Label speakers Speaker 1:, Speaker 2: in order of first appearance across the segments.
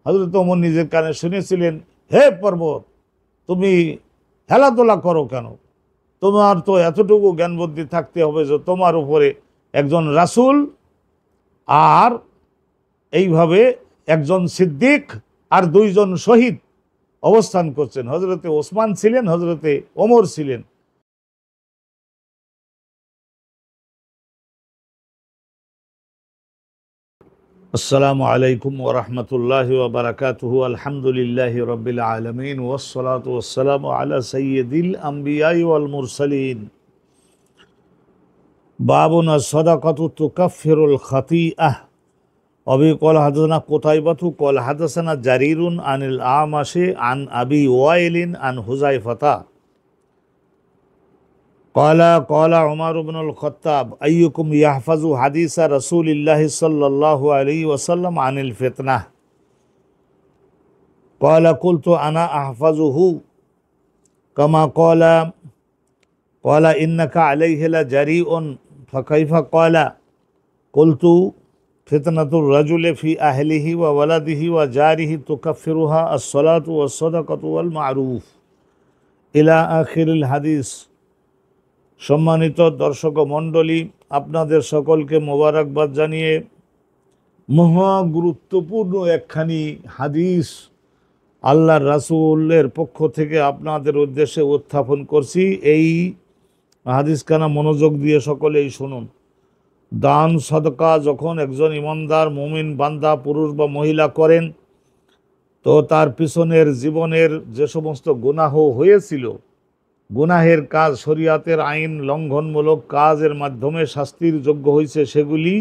Speaker 1: হযরত ওমর নিজের কানে শুনেছিলেন, হে পর্বত, তুমি খেলাধুলা করো কেন? তোমার তো এতটুকু জ্ঞান বুদ্ধি থাকতে হবে যে তোমার উপরে একজন রাসূল আর এইভাবে একজন সিদ্দিক আর দুইজন শহীদ অবস্থান করছেন। হযরতে ওসমান ছিলেন, হযরতে ওমর ছিলেন। আসসালামু আলাইকুম ওয়া রাহমাতুল্লাহি ওয়া বারাকাতুহু। আলহামদুলিল্লাহি রাব্বিল আলামিন ওয়াসসালাতু ওয়াসসালামু আলা সাইয়্যিদিল আমবিয়াই ওয়াল মুরসালিন। বাবুন আস-সাদাকাতু তুকাফফিরুল খাতিআহ। অবি ক্বাল হাদাসানা কুতাইবাতু ক্বাল হাদাসানা জারিরুন আনিল আমাশি আন আবি ওয়াইলিন আন হুযায়ফাতা قال عمر بن الخطاب أيكم يحفظ حديث رسول الله صلى الله عليه وسلم عن الفتنة؟ قلت أنا أحفظه كما قال إنك عليه لجريء فكيف؟ قلت فتنة الرجل في أهله وولده وجاره تكفرها الصلاة والصدقة والمعروف إلى آخر الحديث। সম্মানিত দর্শক মণ্ডলী, আপনাদের সকলকে মোবারকবাদ জানিয়ে মহা গুরুত্বপূর্ণ একখানি হাদিস আল্লাহর রাসূলের পক্ষ থেকে আপনাদের উদ্দেশ্যে উত্থাপন করছি। এই হাদিসখানা মনোযোগ দিয়ে সকলেই শুনুন। দান সদকা যখন একজন ইমানদার মুমিন বান্দা পুরুষ বা মহিলা করেন, তো তার পিছনের জীবনের যে সমস্ত গুনাহ হয়েছিল, গুনাহের কাজ, শরিয়াতের আইন লঙ্ঘনমূলক কাজের মাধ্যমে শাস্তির যোগ্য হয়েছে, সেগুলি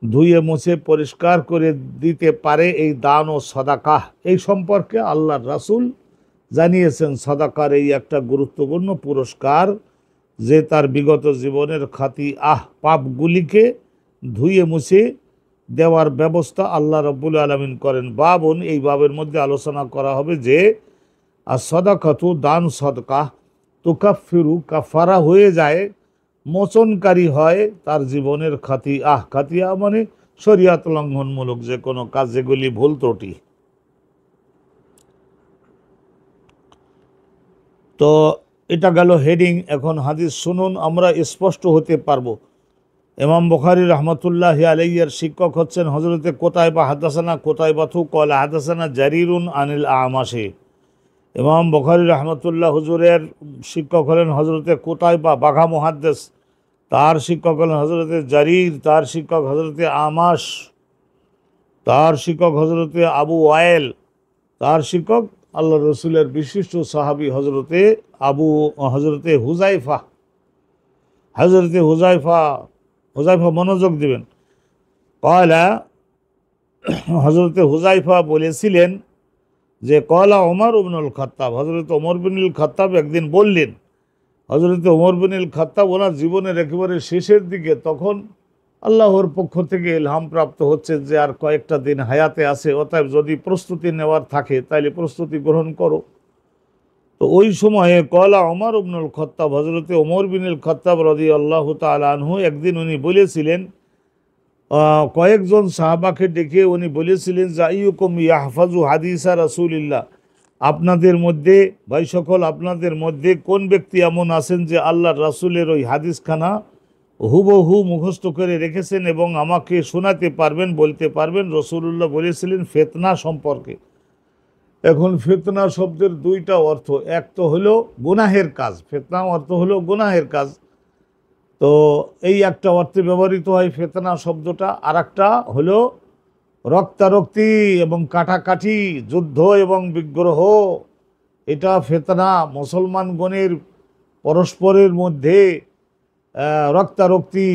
Speaker 1: ধুয়ে মুছে পরিষ্কার করে দিতে পারে এই দান ও সাদাকাহ। এই সম্পর্কে আল্লাহর রাসূল জানিয়েছেন সাদাকার এই একটা গুরুত্বপূর্ণ পুরস্কার, যে তার বিগত জীবনের পাপগুলিকে ধুয়ে মুছে দেওয়ার ব্যবস্থা আল্লাহ রাব্বুল আলামিন করেন। বাবুন, এই বাবের মধ্যে আলোচনা করা হবে যে আর সাদাকাতু, দান সদকা, তুকাফিরু, কাফারা হয়ে যায়, মোচনকারী হয় তার জীবনের খাতিয়া মানে শরিয়াত লঙ্ঘনমূলক যে কোনো কাজ, যেগুলি ভুল ত্রুটি। তো এটা গেল হেডিং। এখন হাদিস শুনুন, আমরা স্পষ্ট হতে পারবো। ইমাম বুখারী রাহমাতুল্লাহি আলাইহির শিক্ষক হচ্ছেন হযরতে কুতাইবা। হাদাসানা কুতাইবাতু ক্বাল হাদাসানা জারিরুন আনিল আমাশি। ইমাম বুখারী রাহমাতুল্লাহ হুজুরের শিক্ষক হলেন হযরতে কুতাইবা, বাঘা মুহাদ্দিস। তার শিক্ষক হলেন হযরতে জারির, তার শিক্ষক হযরতে আমাশ, তার শিক্ষক হযরতে আবু ওয়াইল, তার শিক্ষক আল্লাহ রসুলের বিশিষ্ট সাহাবী হযরতে হুযায়ফা। হুযায়ফা মনোযোগ দিবেন। হযরতে হুযায়ফা বলেছিলেন যে ওমর ইবনুল খাত্তাব, হযরত ওমর বিনুল খাত্তাব একদিন বললেন, হযরত ওমর বিনুল খাত্তাব ওনার জীবনের একেবারে শেষের দিকে, তখন আল্লাহর পক্ষ থেকে ইলহাম প্রাপ্ত হচ্ছে যে আর কয়েকটা দিন হায়াতে আছে, অতএব যদি প্রস্তুতি নেওয়ার থাকে তাহলে প্রস্তুতি গ্রহণ করো। তো ওই সময়ে ওমর ইবনুল খাত্তাব, হযরত ওমর বিনুল খাত্তাব রাদিয়াল্লাহু তাআলা আনহু, একদিন উনি বলেছিলেন, কয়েকজন সাহাবাকে ডেকে উনি বলেছিলেন যে আইয়ুকুম ইয়াহফাজু হাদিসা রাসূলিল্লাহ, আপনাদের মধ্যে, ভাই সকল, আপনাদের মধ্যে কোন ব্যক্তি এমন আছেন যে আল্লাহর রাসূলের ওই হাদিসখানা হুবহু মুখস্থ করে রেখেছেন এবং আমাকে শোনাতে পারবেন, বলতে পারবেন? রাসূলুল্লাহ বলেছিলেন ফিতনা সম্পর্কে। এখন ফিতনা শব্দের দুইটা অর্থ, এক তো হলো গুনাহের কাজ, ফিতনা অর্থ হলো গুনাহের কাজ, তো এই একটা অর্থে ব্যবহৃত হয় ফিতনা শব্দটা। আর একটা হলো রক্তারক্তি এবং কাটাকাটি, যুদ্ধ এবং বিগ্রহ, এটা ফিতনা। মুসলমানগণের পরস্পরের মধ্যে রক্তারক্তি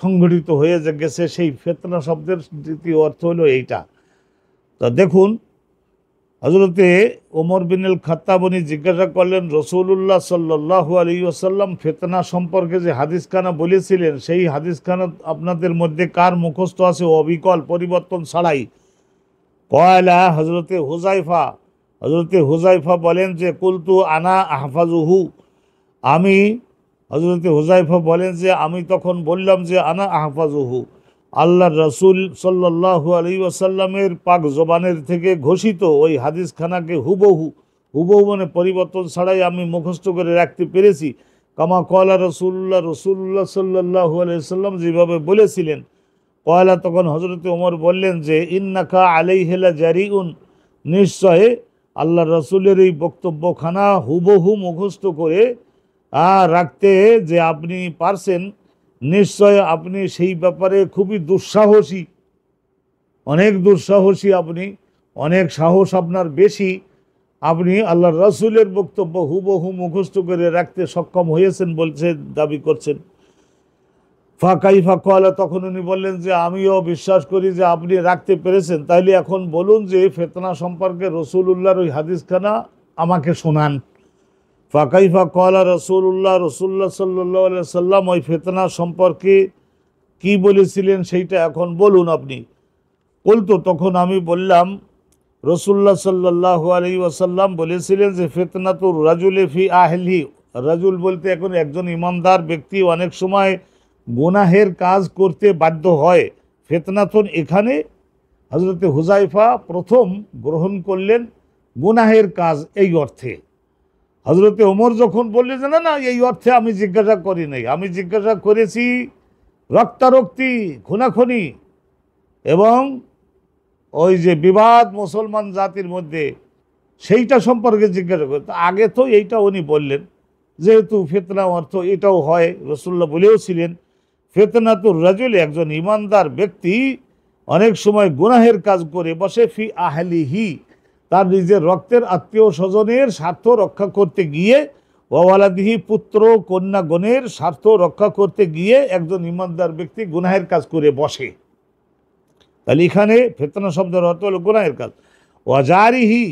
Speaker 1: সংঘটিত হয়ে গেছে, সেই ফিতনা শব্দের দ্বিতীয় অর্থ হলো এইটা। তো দেখুন, হযরতে ওমর বিনুল খাত্তাব উনি জিজ্ঞাসা করলেন, রাসূলুল্লাহ সাল্লাল্লাহু আলাইহি ওয়াসাল্লাম ফিতনা সম্পর্কে যে হাদিসখানা বলেছিলেন, সেই হাদিসখানা আপনাদের মধ্যে কার মুখস্থ আছে অবিকল, পরিবর্তন ছাড়াই? হযরতে হুযায়ফা বলেন যে কুলতু আনা আহফাজুহু, হযরতে হুযায়ফা বলেন যে আমি তখন বললাম যে আনা আহফাজুহু। আল্লাহ রসুল সাল্লাল্লাহু আলাইহি ওয়াসাল্লামের পাক জবানের থেকে ঘোষিত ওই হাদিসখানাকে হুবহু হুবহু মানে পরিবর্তন ছাড়াই আমি মুখস্থ করে রাখতে পেরেছি। কামা কয়লা রসুল্লাহ সাল্লাল্লাহু আলাইহি ওয়াসাল্লাম যেভাবে বলেছিলেন। কয়লা তখন হজরত ওমর বললেন যে ইন্নাকা আলাইহিলা জারিউন, নিশ্চয় আল্লাহ রসুলের এই বক্তব্যখানা হুবহু মুখস্থ করে রাখতে যে আপনি পারছেন, নিশ্চয় আপনি সেই ব্যাপারে খুবই দুঃসাহসী, অনেক দুঃসাহসী আপনি, অনেক সাহস আপনার বেশি। আপনি আল্লাহ রসুলের বক্তব্য হুবহু মুখস্থ করে রাখতে সক্ষম হয়েছেন বলছে, দাবি করছেন। ফাঁকাইফা কয়লা, তখন উনি বললেন যে আমিও বিশ্বাস করি যে আপনি রাখতে পেরেছেন, তাইলে এখন বলুন যে ফেতনা সম্পর্কে রসুলুল্লাহর ওই হাদিসখানা আমাকে শোনান। ফাঁকাইফা কয়লা রসুল্লাহ সাল্লাল্লাহু আলাইহি সাল্লাম ওই ফেতনা সম্পর্কে কি বলেছিলেন সেইটা এখন বলুন আপনি। বলতো তখন আমি বললাম, রসুল্লাহ সাল্লাল্লাহু আলাইহি ওয়াসাল্লাম বলেছিলেন যে ফিতনাতুর রাজুলে ফি আহলি, রাজুল বলতে এখন একজন ইমানদার ব্যক্তি অনেক সময় গুনাহের কাজ করতে বাধ্য হয়। ফিতনাতুন এখানে হযরতে হুযায়ফা প্রথম গ্রহণ করলেন গুনাহের কাজ এই অর্থে। হযরতে ওমর যখন বললেন যে না না এই অর্থে আমি জিজ্ঞাসা করি নাই, আমি জিজ্ঞাসা করেছি রক্তারক্তি, খুনাখুনি এবং ওই যে বিবাদ মুসলমান জাতির মধ্যে, সেইটা সম্পর্কে জিজ্ঞাসা করে। আগে তো এইটা উনি বললেন, যেহেতু ফিতনা অর্থ এটাও হয়, রাসূলুল্লাহ বলেও ছিলেন ফিতনাতুর রাজুল, একজন ইমানদার ব্যক্তি অনেক সময় গুনাহের কাজ করে বসে ফি আহলিহি, তার নিজের রক্তের আত্মীয় স্বজনের স্বার্থ রক্ষা করতে গিয়ে, ওয়ালাদিহি পুত্র কন্যাগণের স্বার্থ রক্ষা করতে গিয়ে একজন ইমানদার ব্যক্তি গুনাহের কাজ করে বসে। তাহলে এখানে ফিতনা শব্দের অর্থ হলো গুনাহের কাজ। জারিহি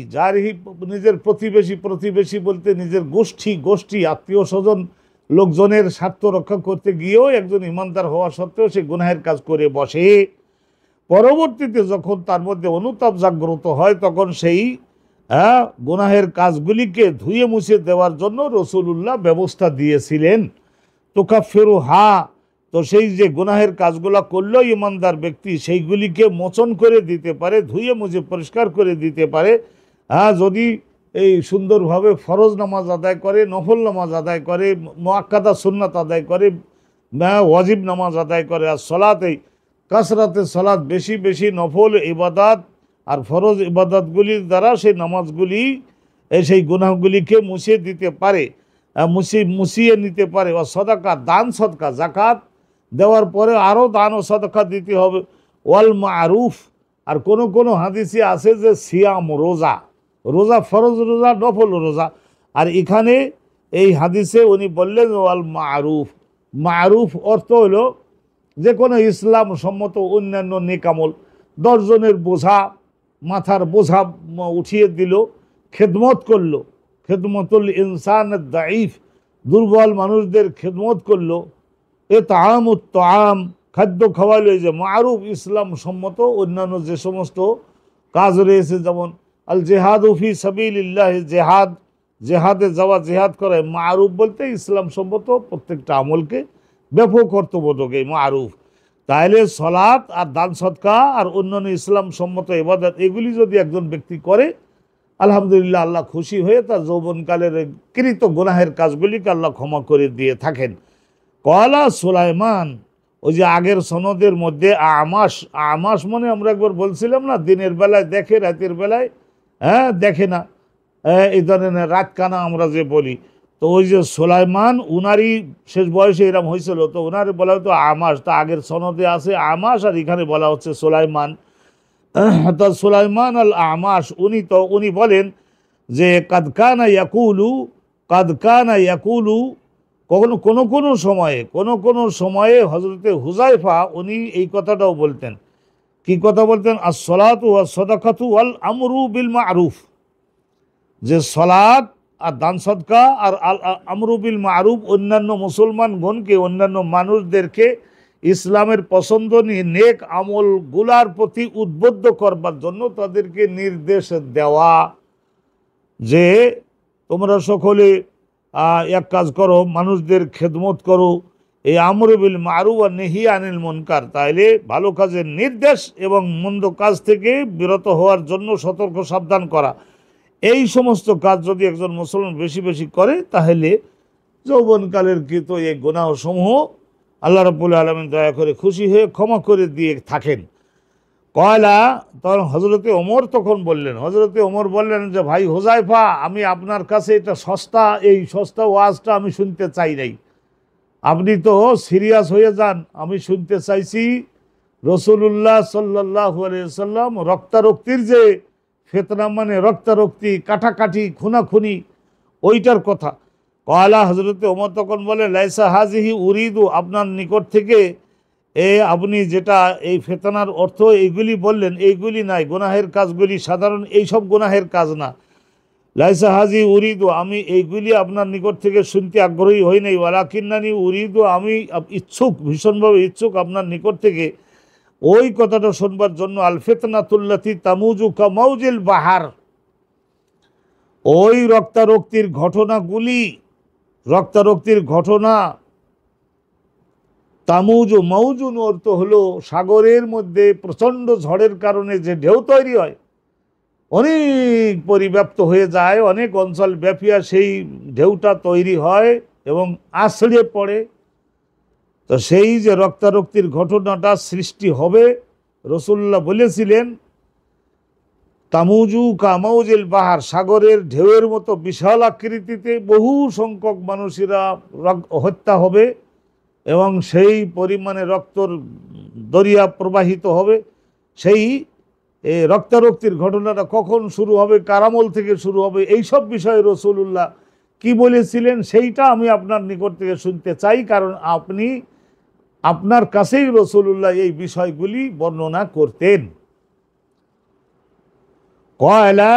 Speaker 1: নিজের প্রতিবেশী বলতে নিজের গোষ্ঠী আত্মীয় স্বজন লোকজনের স্বার্থ রক্ষা করতে গিয়েও একজন ইমানদার হওয়া সত্ত্বেও সে গুনাহের কাজ করে বসে। পরবর্তীতে যখন তার মধ্যে অনুতাপ জাগ্রত হয় তখন সেই গুনাহের কাজগুলিকে ধুয়ে মুছে দেওয়ার জন্য রাসূলুল্লাহ ব্যবস্থা দিয়েছিলেন। তুকাফিরু হা, তো সেই যে গুনাহের কাজগুলো করলো ইমানদার ব্যক্তি সেইগুলিকে মোচন করে দিতে পারে, ধুয়ে মুছে পরিষ্কার করে দিতে পারে। যদি এই সুন্দরভাবে ফরজ নামাজ আদায় করে, নফল নামাজ আদায় করে, মুআক্কাদা সুন্নাত আদায় করে, ওয়াজিব নামাজ আদায় করে, আর সলাতেই কাসরাতে সলাত, বেশি বেশি নফল ইবাদাত আর ফরজ ইবাদাতগুলির দ্বারা সেই নামাজগুলি সেই গুনাহগুলিকে মুছিয়ে দিতে পারে, মুছিয়ে নিতে পারে। ও সদাকা, দান সদকা, জাকাত দেওয়ার পরে আরও দান ও সদকা দিতে হবে। ওয়াল মারুফ, আর কোনো হাদিসে আছে যে সিয়াম, রোজা ফরজ রোজা, নফল রোজা। আর এখানে এই হাদিসে উনি বললেন ওয়াল মারুফ অর্থ হলো যে কোনো ইসলাম সম্মত অন্যান্য নেকামল। 10 জনের বোঝা, মাথার বোঝা উঠিয়ে দিল, খেদমত করলো, খেদমতুল ইনসান দাইফ, দুর্বল মানুষদের খেদমত করলো। তাআম, খাদ্য খাওয়াইলো। এই যে মারুফ ইসলাম সম্মত অন্যান্য যে সমস্ত কাজ রয়েছে, যেমন আল জেহাদ ফি সাবিলিল্লাহ, জেহাদে যাওয়া, জেহাদ করা, মারুফ বলতে ইসলাম সম্মত প্রত্যেকটা আমলকে ব্যাপক অর্থবোধক এই মারুফ। তাহলে সলাত আর দান সদকা আর অন্যান্য ইসলাম সম্মত ইবাদত এগুলি যদি একজন ব্যক্তি করে, আলহামদুলিল্লাহ আল্লাহ খুশি হয়ে তার যৌবনকালের কৃত গুনাহের কাজগুলিকে আল্লাহ ক্ষমা করে দিয়ে থাকেন। কলা সুলাইমান, ওই যে আগের সনদের মধ্যে আমাস মানে আমরা একবার বলছিলাম না, দিনের বেলায় দেখে রাতের বেলায় দেখে না, এই ধরনের রাত কানা আমরা যে বলি। তো ওই যে সুলাইমান উনারই শেষ বয়সে এরম হয়েছিল, তো ওনার বলা হতো আমাস। তা আগের সনদে আছে আমাস আর এখানে বলা হচ্ছে সুলাইমান। তো সুলাইমান আল আমাস উনি বলেন যে কাদকানা ইয়াকুলু, কোনো সময়ে হযরতে হুযায়ফা উনি এই কথাটাও বলতেন। কি কথা বলতেন? আস-সালাতু ওয়াস-সাদাকাতু ওয়াল আমরু বিল মা'রুফ, যে সলাত আর দান সদকা আর আমরু বিল মা'রুফ, অন্যান্য মুসলমানগণকে, অন্যান্য মানুষদেরকে ইসলামের পছন্দ নিয়ে নেক আমলগুলার প্রতি উদ্বুদ্ধ করবার জন্য তাদেরকে নির্দেশ দেওয়া যে তোমরা সকলে এক কাজ করো, মানুষদের খেদমত করো, এই আমর বিল মারুফ ওয়া নেহি আনিল মুনকার, তাইলে ভালো কাজের নির্দেশ এবং মন্দ কাজ থেকে বিরত হওয়ার জন্য সতর্ক সাবধান করা, এই সমস্ত কাজ যদি একজন মুসলমান বেশি বেশি করে তাহলে যৌবনকালের কৃত এই গুনাহসমূহ আল্লাহ রাব্বুল আলামিন দয়া করে খুশি হয়ে ক্ষমা করে দিয়ে থাকেন। কয়লা তখন হজরতে ওমর তখন বললেন, হজরতে ওমর বললেন যে ভাই হুযায়ফা, আমি আপনার কাছে এটা এই সস্তা ওয়াজটা আমি শুনতে চাই নাই, আপনি তো সিরিয়াস হয়ে যান। আমি শুনতে চাইছি রাসূলুল্লাহ সাল্লাল্লাহু আলাইহি ওয়াসাল্লাম রক্তারক্তির যে ফিতনা, মানে রক্তারক্তি, কাটাকাটি, খুনাখুনি, ওইটার কথা। কয়লা হজরতে ওমর তখন বলে লাইসা হাজিহি উরিদু, আপনার নিকট থেকে আপনি যেটা এই ফিতনার অর্থ এইগুলি বললেন, এইগুলি নাই, গুনাহের কাজগুলি সাধারণ এইসব গুনাহের কাজ না। লাইসা হাজি উরিদু, আমি এইগুলি আপনার নিকট থেকে শুনতে আগ্রহী হই নাই, ওয়ালাকিন্নানি উরিদু, আমি ইচ্ছুক, ভীষণভাবে ইচ্ছুক আপনার নিকট থেকে ওই কথাটা শুনবার জন্য। আল ফিতনাতুল্লাতি তামুজু কামাউজিল বাহার, ওই রক্তারক্তির ঘটনাগুলি, রক্তারক্তির ঘটনা, তামুজু মৌজুন অর্থ হলো সাগরের মধ্যে প্রচণ্ড ঝড়ের কারণে যে ঢেউ তৈরি হয়, অনেক পরিব্যাপ্ত হয়ে যায়, অনেক অঞ্চল ব্যাপিয়া সেই ঢেউটা তৈরি হয় এবং আছড়ে পড়ে। তো সেই যে রক্তারক্তির ঘটনাটা সৃষ্টি হবে, রাসূলুল্লাহ বলেছিলেন তামুজু কামাউজিল বাহার, সাগরের ঢেউয়ের মতো বিশাল আকৃতিতে বহু সংখ্যক মানুষেরা হত্যা হবে এবং সেই পরিমাণে রক্তর দরিয়া প্রবাহিত হবে। সেই রক্তারক্তির ঘটনাটা কখন শুরু হবে, কারামল থেকে শুরু হবে, এইসব বিষয়ে রাসূলুল্লাহ কি বলেছিলেন সেইটা আমি আপনার নিকট থেকে শুনতে চাই, কারণ আপনার কাছেই রাসূলুল্লাহ এই বিষয়গুলি বর্ণনা করতেন। কয়লা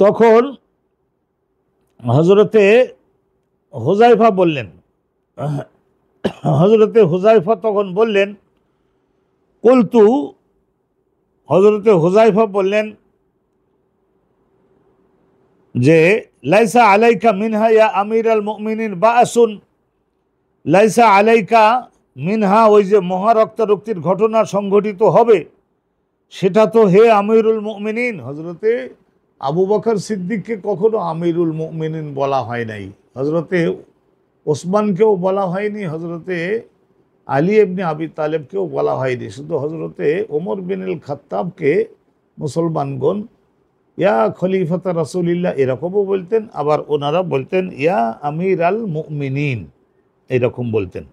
Speaker 1: তখন হজরতে হুযায়ফা বললেন, হজরতে হুযায়ফা তখন বললেন, কুলতু, হজরতে হুযায়ফা বললেন যে লাইসা আলাইকা মিনহা ইয়া আমির আল মুমিনিন বাসুন, লাইসা আলাইকা মিনহা, ওই যে মহারক্তারক্তির ঘটনা সংঘটিত হবে সেটা তো হে আমিরুল মুমিনিন, হজরতে আবু বকর সিদ্দিককে কখনো আমিরুল মুমিনিন বলা হয় নাই, হজরতে ওসমানকেও বলা হয়নি, হজরতে আলী ইবনে আবি তালেবকেও বলা হয়নি, শুধু হজরতে ওমর বিনুল খাত্তাবকে মুসলমানগণ ইয়া খলিফাতা রাসূলিল্লাহ এরকমও বলতেন, আবার ওনারা বলতেন ইয়া আমির আল মুমিনিন, এরকম বলতেন।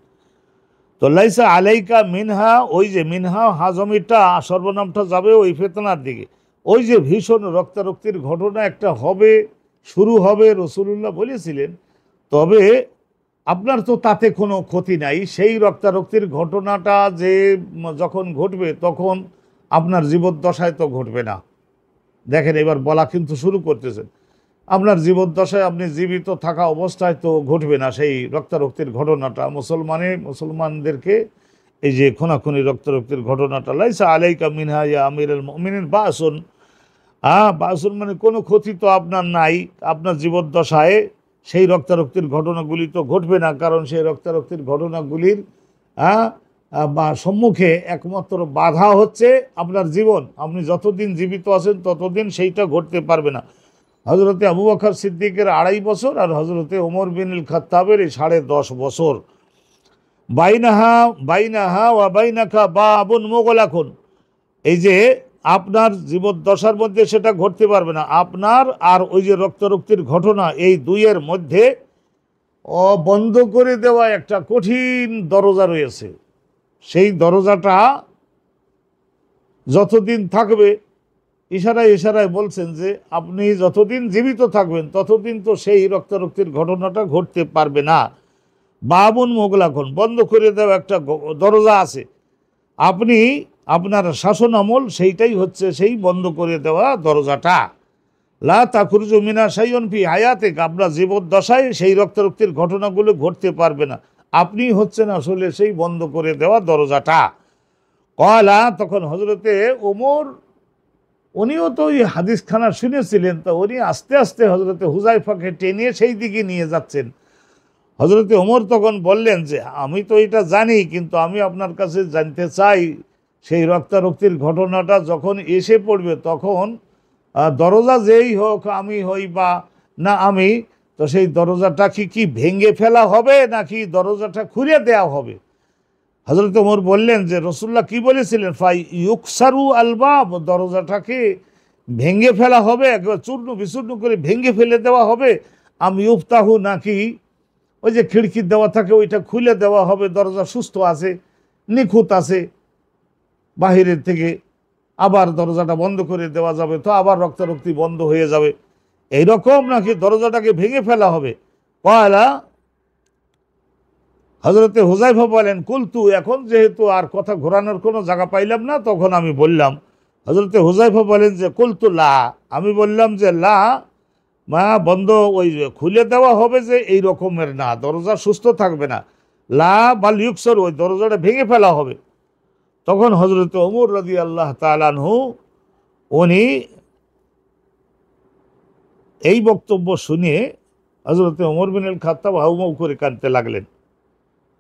Speaker 1: তো লাইসা আলাইকা মিনহা, ওই যে মিনহা হাজমিটা সর্বনামটা যাবে ওই ফিতনার দিকে, ওই যে ভীষণ রক্তারক্তির ঘটনা একটা হবে, শুরু হবে, রাসূলুল্লাহ বলেছিলেন। তবে আপনার তো তাতে কোনো ক্ষতি নাই, সেই রক্তারক্তির ঘটনাটা যে যখন ঘটবে তখন আপনার জীবদ্দশায় তো ঘটবে না। দেখেন এবার বলা কিন্তু শুরু করতেছেন, আপনার জীবদ্দশায় আপনি জীবিত থাকা অবস্থায় তো ঘটবে না সেই রক্তারক্তির ঘটনাটা। মুসলমানদেরকে এই যে খুনাখুনি রক্তারক্তির ঘটনাটা, লাইসা আলাইকা মিনহা ইয়া আমিরুল মুমিনিন বাসুন, বাসুন মানে কোনো ক্ষতি তো আপনার নাই, আপনার জীবদ্দশায় সেই রক্তারক্তির ঘটনাগুলি তো ঘটবে না, কারণ সেই রক্তারক্তির ঘটনাগুলির সম্মুখে একমাত্র বাধা হচ্ছে আপনার জীবন। আপনি যতদিন জীবিত আছেন ততদিন সেইটা ঘটতে পারবে না। হজরতে আবু বকর সিদ্দিকের 2.5 বছর আর হজরতে ওমর বিনুল খাত্তাবের 10.5 বছর। বাইনাহা ওয়া বাইনাকা বাবুন মুগলাকুন, এই যে আপনার জীবদ্দশার মধ্যে সেটা ঘটতে পারবে না, আপনার আর ওই যে রক্তারক্তির ঘটনা এই দুইয়ের মধ্যে বন্ধ করে দেওয়া একটা কঠিন দরজা রয়েছে। সেই দরজাটা যতদিন থাকবে, ইশারায় বলছেন যে আপনি যতদিন জীবিত থাকবেন ততদিন তো সেই রক্তারক্তির ঘটনাটা ঘটতে পারবে না। বাবুন মোগলাখন, বন্ধ করে দেওয়া একটা দরজা আছে, আপনি আপনার শাসন আমল সেইটাই হচ্ছে সেই বন্ধ করে দেওয়া দরজাটা। লা তাখরুজু মিনা শাইউন ফি হায়াতিক, আপনার জীবদ্দশায় সেই রক্তারক্তির ঘটনাগুলো ঘটতে পারবে না, আপনি হচ্ছেন আসলে সেই বন্ধ করে দেওয়া দরজাটা। কয়লা তখন হজরতে উনিও তো ওই হাদিসখানা শুনেছিলেন, তো উনি আস্তে আস্তে হজরতে হুজাইফাকে টেনে সেই দিকে নিয়ে যাচ্ছেন। হজরতে ওমর তখন বললেন যে আমি তো এটা জানি, কিন্তু আমি আপনার কাছে জানতে চাই সেই রক্তারক্তির ঘটনাটা যখন এসে পড়বে তখন দরজা যেই হোক, আমি হই বা না আমি, তো সেই দরজাটা কি ভেঙে ফেলা হবে নাকি দরজাটা খুলে দেওয়া হবে? হজরত ওমর বললেন যে রসুল্লাহ কি বলেছিলেন, ফাই ইউকসারু আলবাব, দরজাটাকে ভেঙে ফেলা হবে, একবার চূর্ণ বিচূর্ণ করে ভেঙে ফেলে দেওয়া হবে, আমি ইফতাহু, নাকি ওই যে খিড়কির দেওয়া থাকে ওইটা খুলে দেওয়া হবে, দরজা সুস্থ আছে, নিখুঁত আছে, বাহিরের থেকে আবার দরজাটা বন্ধ করে দেওয়া যাবে, তো আবার রক্তারক্তি বন্ধ হয়ে যাবে, এইরকম নাকি দরজাটাকে ভেঙে ফেলা হবে? পয়লা হজরতে হুজাইফা বলেন, কুলতু, এখন যেহেতু আর কথা ঘোরানোর কোনো জায়গা পাইলাম না, তখন আমি বললাম, হজরতে হুজাইফা বলেন যে কুলতু লা, আমি বললাম যে লা, মা বন্ধ ওই খুলে দেওয়া হবে যে এই রকমের না, দরজা সুস্থ থাকবে না, লা বা লিউকসর, ওই দরজাটা ভেঙে ফেলা হবে। তখন হজরত ওমর রাদিয়াল্লাহু তাআলা আনহু উনি এই বক্তব্য শুনে হজরতে ওমর বিন আল খাত্তাব হাউমাউ করে কাঁদতে লাগলেন।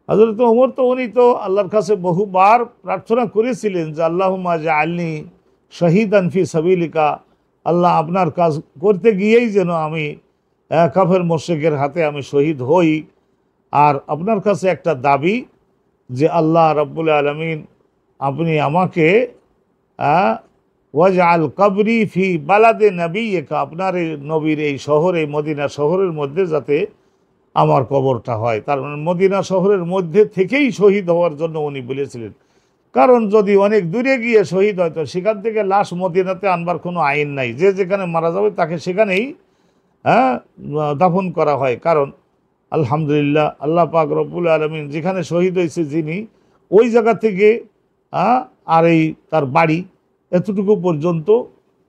Speaker 1: হজরত ওমর তো উনি তো আল্লাহর কাছে বহুবার প্রার্থনা করেছিলেন যে আল্লাহুম্মা জাআলনি শহীদান ফি সাবিলিকা, আল্লাহ আপনার কাজ করতে গিয়েই যেন আমি কাফের মুশরিকের হাতে আমি শহীদ হই। আর আপনার কাছে একটা দাবি যে আল্লাহ রাব্বুল আলামিন আপনি আমাকে ওয়াজআল কবরি ফি বালাদে নবিয়্যিকা, আপনার এই নবীর এই শহর, এই মদিনা শহরের মধ্যে যাতে আমার কবরটা হয়। তার মানে মদিনা শহরের মধ্যে থেকেই শহীদ হওয়ার জন্য উনি বলেছিলেন, কারণ যদি অনেক দূরে গিয়ে শহীদ হয় তো সেখান থেকে লাশ মদিনাতে আনবার কোনো আইন নাই, যে যেখানে মারা যাবে তাকে সেখানেই দাফন করা হয়। কারণ আলহামদুলিল্লাহ আল্লাহ পাক রব্বুল আলামিন যেখানে শহীদ হয়েছে যিনি, ওই জায়গা থেকে আর এই তার বাড়ি এতটুকু পর্যন্ত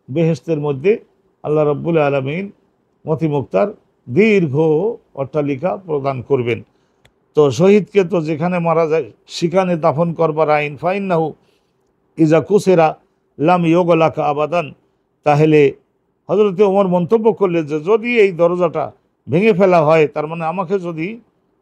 Speaker 1: বেহেশতের মধ্যে আল্লাহ রব্বুল আলামিন মতিমুক্তার দীর্ঘ অট্টালিকা প্রদান করবেন। তো শহীদকে তো যেখানে মারা যায় সেখানে দাফন করবার আইন, ফাইন্নাহু ইজা কুসেরা লাম ইয়োগলাকা আবাদান। তাহলে হজরতে ওমর মন্তব্য করলেন যে যদি এই দরজাটা ভেঙে ফেলা হয়, তার মানে আমাকে যদি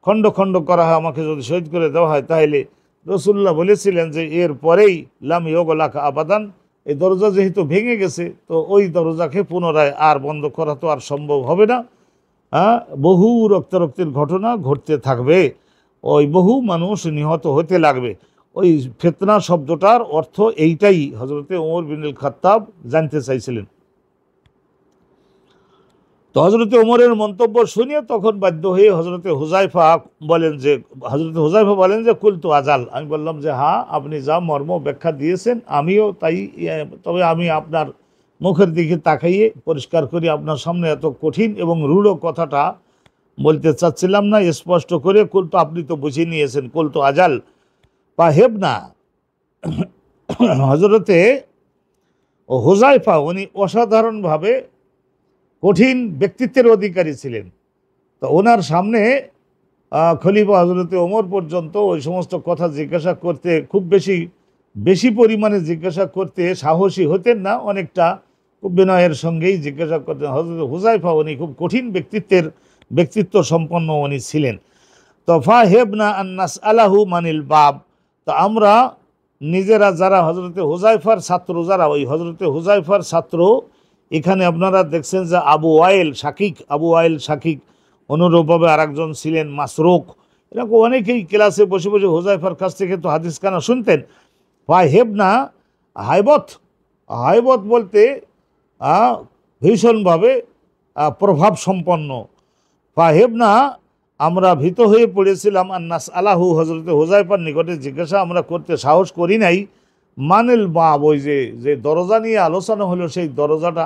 Speaker 1: খণ্ড খণ্ড করা হয়, আমাকে যদি শহীদ করে দেওয়া হয়, তাহলে রসুল্লাহ বলেছিলেন যে এর পরেই লাম ইয়োগলাকা আবাদান, এই দরজা যেহেতু ভেঙে গেছে তো ওই দরজাকে পুনরায় আর বন্ধ করা তো আর সম্ভব হবে না। বহু রক্তারক্তির ঘটনা ঘটতে থাকবে, ওই বহু মানুষ নিহত হতে লাগবে। ওই ফিতনা শব্দটার অর্থ এইটাই হজরতে ওমর বিন আল খাত্তাব জানতে চাইছিলেন। তো হজরতে ওমরের মন্তব্য শুনিয়ে তখন বাধ্য হয়ে হজরতে হুজাইফা বলেন যে কুলতু আজাল, আমি বললাম যে হ্যাঁ, আপনি যা মর্ম ব্যাখ্যা দিয়েছেন আমিও তাই, তবে আমি আপনার মুখের দিকে তাকাইয়ে পরিষ্কার করি আপনার সামনে এত কঠিন এবং রূঢ় কথাটা বলতে চাচ্ছিলাম না, স্পষ্ট করে কুলতু, আপনি তো বুঝে নিয়েছেন, কুলতু আজাল বা হেবনা। হজরতে হুজাইফা উনি অসাধারণভাবে কঠিন ব্যক্তিত্বের অধিকারী ছিলেন। তো ওনার সামনে খলিফা হজরতে ওমর পর্যন্ত ওই সমস্ত কথা জিজ্ঞাসা করতে খুব বেশি পরিমাণে জিজ্ঞাসা করতে সাহসী হতেন না, অনেকটা খুব বিনয়ের সঙ্গেই জিজ্ঞাসা করতেন। হজরত হুজাইফা উনি খুব কঠিন ব্যক্তিত্ব সম্পন্ন উনি ছিলেন। তো ফা হেবনা আন্নাস আলাহু মানিল বাব, তো আমরা নিজেরা যারা হজরতে হুজাইফার ছাত্র, যারা ওই হজরতে হুজাইফার ছাত্র, এখানে আপনারা দেখছেন যে আবু ওয়াইল শাকিক, অনুরূপভাবে আরেকজন ছিলেন মাসরুক, এরকম অনেকেই ক্লাসে বসে বসে হুজাইফার কাছ থেকে তো হাদিস কানা শুনতেন। ফা হেবনা হাইবত বলতে ভীষণভাবে প্রভাব সম্পন্ন। ফা হেবনা, আমরা ভীত হয়ে পড়েছিলাম, আন্নাস আলাহু, হজরতে হুজাইফার নিকটে জিজ্ঞাসা আমরা করতে সাহস করি নাই, মানিল বাব, ওই যে দরজা নিয়ে আলোচনা হলো সেই দরজাটা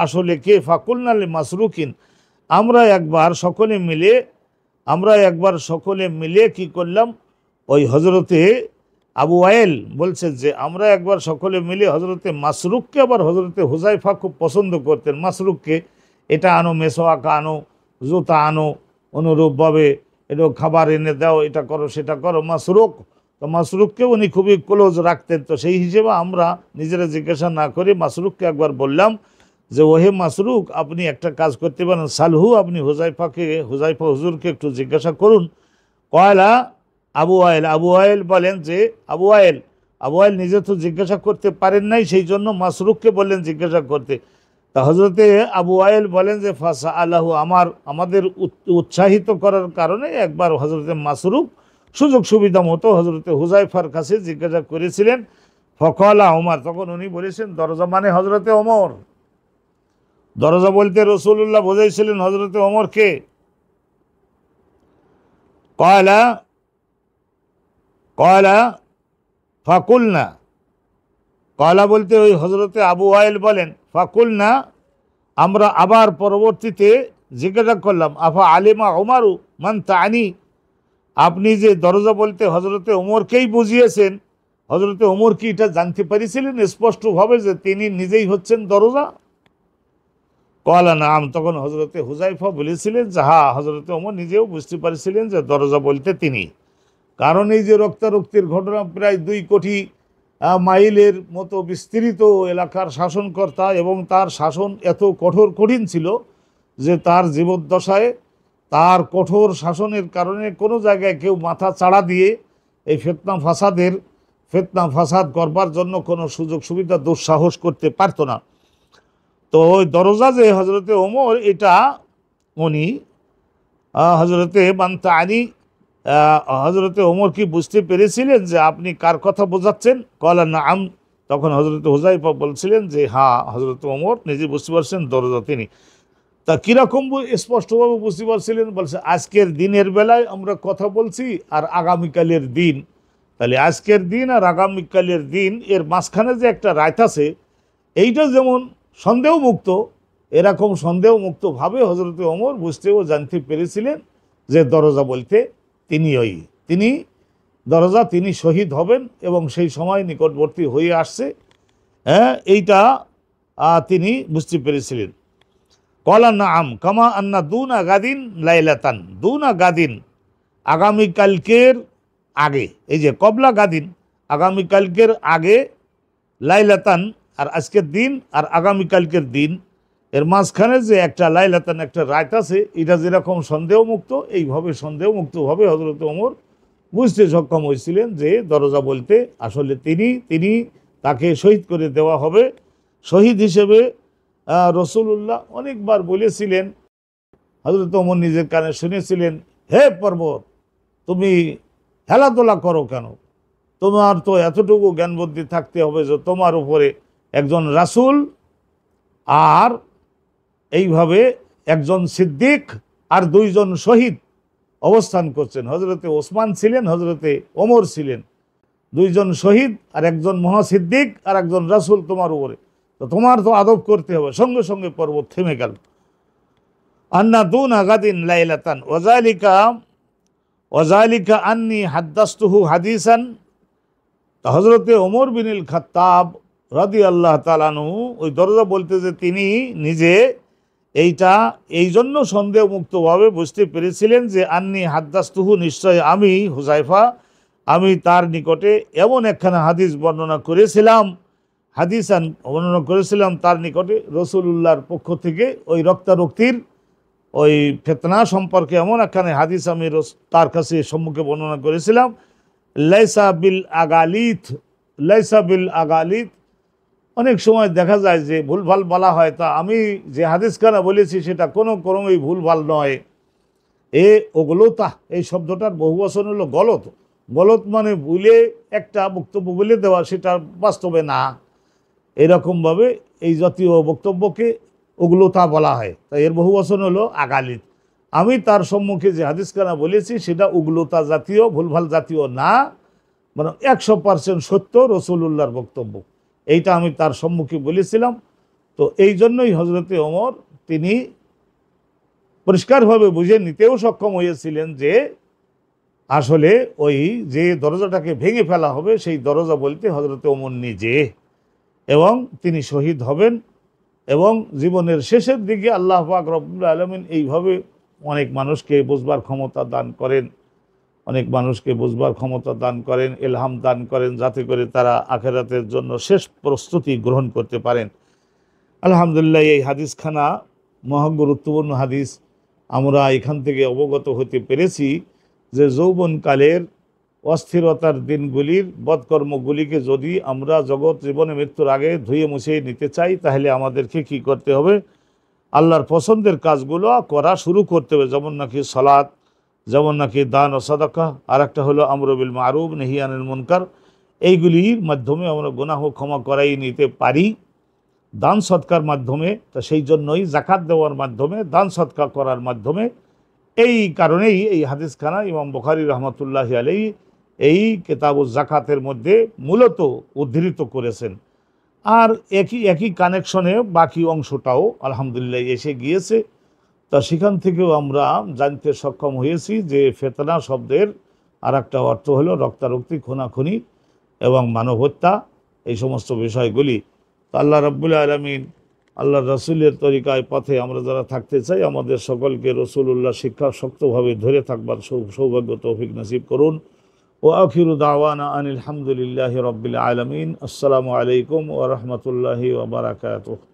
Speaker 1: আসলে কে, ফাকুলনালি মাসরুকিন, আমরা একবার সকলে মিলে কি করলাম, ওই হজরতে আবু ওয়াইল বলছে যে আমরা একবার সকলে মিলে হজরতে মাসরুককে, আবার হজরতে হুজাইফা খুব পছন্দ করতেন মাসরুককে, এটা আনো, মেসোয়াকা আনো, জুতা আনো, অনুরূপভাবে এটা খাবার এনে দাও, এটা করো সেটা করো, মাসরুক। তো মাসরুককে উনি খুবই ক্লোজ রাখতেন। তো সেই হিসেবে আমরা নিজেরা জিজ্ঞাসা না করে মাসরুককে একবার বললাম যে ওহে মাসরুক, আপনি একটা কাজ করতে পারেন, সালহু, আপনি হুজাইফা হুজুরকে একটু জিজ্ঞাসা করুন। কয়লা আবু আয়েল বলেন যে আবু আয়েল নিজে তো জিজ্ঞাসা করতে পারেন নাই, সেই জন্য মাসরুককে বললেন জিজ্ঞাসা করতে। তা হজরতে আবু আয়েল বলেন যে ফাসা আল্লাহু, আমাদের উৎসাহিত করার কারণে একবার হজরতে মাসরুক সুযোগ সুবিধা মতো হজরতে হুজাইফার কাছে জিজ্ঞাসা করেছিলেন। ফকলা ওমর, তখন উনি বলেছেন দরজা মানে হজরতে ওমর। দরজা বলতে রসুল্লাহ বোঝাইছিলেন হজরতে ওমরকে। কয়লা কয়লা ফাকুলনা, কয়লা বলতে ওই হজরতে আবু আয়েল বলেন ফাকুলনা, আমরা আবার পরবর্তীতে জিজ্ঞাসা করলাম, আফা আলিমা ওমারু মান তানি, আপনি যে দরজা বলতে হজরতে ওমরকেই বুঝিয়েছেন, হজরতে ওমর কি এটা জানতে পারিছিলেন স্পষ্টভাবে যে তিনি নিজেই হচ্ছেন দরজা? কয়লা নাম, তখন হজরতে হুজাইফা বলেছিলেন যে হ্যাঁ, হজরতে ওমর নিজেও বুঝতে পারছিলেন যে দরজা বলতে তিনি। কারণ এই যে রক্তারক্তির ঘটনা, প্রায় 2 কোটি মাইলের মতো বিস্তৃত এলাকার শাসনকর্তা, এবং তার শাসন এত কঠিন ছিল যে তার জীবদ্দশায় তার কঠোর শাসনের কারণে কোনো জায়গায় কেউ মাথা চাড়া দিয়ে এই ফেতনা ফাসাদ করবার জন্য কোনো সুযোগ সুবিধা দুঃসাহস করতে পারত না। তো ওই দরজা যে হজরতে ওমর, এটা উনি হজরতে মানতানি হজরতে ওমর কি বুঝতে পেরেছিলেন যে আপনি কার কথা বোঝাচ্ছেন? কলা নাম, তখন হজরতে হুজাইফা বলছিলেন যে হ্যাঁ, হজরত ওমর নিজে বুঝতে পারছেন দরজা তিনি। তা কীরকম স্পষ্টভাবে বুঝতে পারছিলেন? বলছে আজকের দিনের বেলায় আমরা কথা বলছি আর আগামীকালের দিন, তাহলে আজকের দিন আর আগামীকালের দিন এর মাঝখানে যে একটা রাত আছে, এইটা যেমন সন্দেহমুক্ত, এরকম সন্দেহমুক্তভাবে হজরতে ওমর বুঝতে ও জানতে পেরেছিলেন যে দরজা বলতে তিনি দরজা, তিনি শহীদ হবেন এবং সেই সময় নিকটবর্তী হয়ে আসছে, এইটা তিনি বুঝতে পেরেছিলেন। কলা নাম কামা আন্না দুনা গাদিন লাইলাতান, দুনা গাদিন আগামীকালকের আগে, এই যে কবলা গাদিন আগামীকালকের আগে, লাইলাতান আর আজকের দিন আর আগামীকালকের দিন, এর মাঝখানে যে একটা লাইলাতান একটা রাত আছে, এটা যেরকম সন্দেহমুক্ত, এইভাবে সন্দেহমুক্তভাবে হজরত ওমর বুঝতে সক্ষম হয়েছিলেন যে দরজা বলতে আসলে তিনি তাকে শহীদ করে দেওয়া হবে। শহীদ হিসেবে রসুল্লাহ অনেকবার বলেছিলেন, হজরত ওমর নিজের কানে শুনেছিলেন, হে পর্বত, তুমি খেলাধুলা করো কেন? তোমার তো এতটুকু জ্ঞান বুদ্ধি থাকতে হবে যে তোমার উপরে একজন রাসূল আর এইভাবে একজন সিদ্দিক আর 2 জন শহীদ অবস্থান করছেন। হজরতে ওসমান ছিলেন, হজরতে ওমর ছিলেন, 2 জন শহীদ আর একজন মহাসিদ্দিক আর একজন রাসূল তোমার উপরে, তো তোমার তো আদব করতে হবে। সঙ্গে সঙ্গে পর্বত থেমে গেল। আন্না দুনা গাদিন লাইলাতান ওয়াজালিকা আন্নি হাদ্দাসতুহু হাদিসান। হজরতে ওমর বিনুল খাত্তাব রাদিয়াল্লাহু তাআলা আনহু ওই দরজা বলতে যে তিনি নিজে এইটা এই জন্য সন্দেহমুক্তভাবে বুঝতে পেরেছিলেন যে আন্নি হাদ্দাসতুহু, নিশ্চয় আমি হুজাইফা, আমি তার নিকটে এমন একখানা হাদিস বর্ণনা করেছিলাম তার নিকটে রসুলুল্লাহর পক্ষ থেকে, ওই রক্তারক্তির ওই ফিতনা সম্পর্কে এমন একখানা হাদিস আমি তার কাছে সম্মুখে বর্ণনা করেছিলাম। লাইসা বিল আগালিত, অনেক সময় দেখা যায় যে ভুলভাল বলা হয়, তা আমি যে হাদিসখানা বলেছি সেটা কোনো ক্রমেই ভুলভাল নয়। ওগুলোতা, এই শব্দটার বহু বচন হলো গলত। গলত মানে ভুলে একটা বক্তব্য বলে দেওয়া, সেটা বাস্তবে না। এরকমভাবে এই জাতীয় বক্তব্যকে ওগুলোতা বলা হয়, তাই এর বহু বচন হলো আগালিত। আমি তার সম্মুখে যে হাদিসখানা বলেছি সেটা উগলতা জাতীয়, ভুলভাল জাতীয় না, মানে 100% সত্য রসুলুল্লাহর বক্তব্য, এইটা আমি তার সম্মুখে বলেছিলাম। তো এই জন্যই হজরতে ওমর তিনি পরিষ্কারভাবে বুঝে নিতেও সক্ষম হয়েছিলেন যে আসলে ওই যে দরজাটাকে ভেঙে ফেলা হবে সেই দরজা বলতে হজরতে ওমর নিজে, এবং তিনি শহীদ হবেন। এবং জীবনের শেষের দিকে আল্লাহ পাক রব্বুল আলামিন এইভাবে অনেক মানুষকে বুঝবার ক্ষমতা দান করেন। অনেক মানুষকে বুঝবার ক্ষমতা দান করেন, ইলহাম দান করেন, যাতে করে তারা আখিরাতের জন্য শেষ প্রস্তুতি গ্রহণ করতে পারেন। আলহামদুলিল্লাহ, এই হাদিসখানা মহা গুরুত্বপূর্ণ হাদিস। আমরা এখান থেকে অবগত হতে পেরেছি যে যৌবনকালের অস্থিরতার দিনগুলির বদকর্মগুলিকে যদি আমরা জগৎ জীবনে মৃত্যুর আগে ধুয়ে মুছিয়ে নিতে চাই, তাহলে আমাদেরকে কি করতে হবে? আল্লাহর পছন্দের কাজগুলো করা শুরু করতে হবে, যেমন নাকি সালাত, যেমন নাকি দান ও সাদাকা, আর একটা হলো আমরু বিল মারুফ নাহি আনিল মুনকার। এইগুলির মাধ্যমে আমরা গুনাহ ক্ষমা করাই নিতে পারি দান সৎকার মাধ্যমে। তা সেই জন্যই জাকাত দেওয়ার মাধ্যমে, দান সৎকার করার মাধ্যমে। এই কারণেই এই হাদিসখানা ইমাম বুখারী রহমতুল্লাহি আলাইহি এই কিতাবুজ জাকাতের মধ্যে মূলত উদ্ধৃত করেছেন। আর একই কানেকশনে বাকি অংশটাও আলহামদুলিল্লাহ এসে গিয়েছে। তা সেখান থেকেও আমরা জানতে সক্ষম হয়েছি যে ফিতনা শব্দের আর একটা অর্থ হলো রক্তারক্তি, খুনাখুনি এবং মানব হত্যা, এই সমস্ত বিষয়গুলি। তো আল্লাহ রাব্বুল আলামিন আল্লাহ রসুলের তরিকায় পথে আমরা যারা থাকতে চাই, আমাদের সকলকে রসুলুল্লাহ শিক্ষা শক্তভাবে ধরে থাকবার সৌভাগ্য তৌফিক নসিব করুন। ও আখিরু দাওয়ানা আনিল হামদুলিল্লাহি রাব্বিল আলামিন। আসসালামু আলাইকুম ওয়া রাহমাতুল্লাহি ওয়া বারাকাতুহু।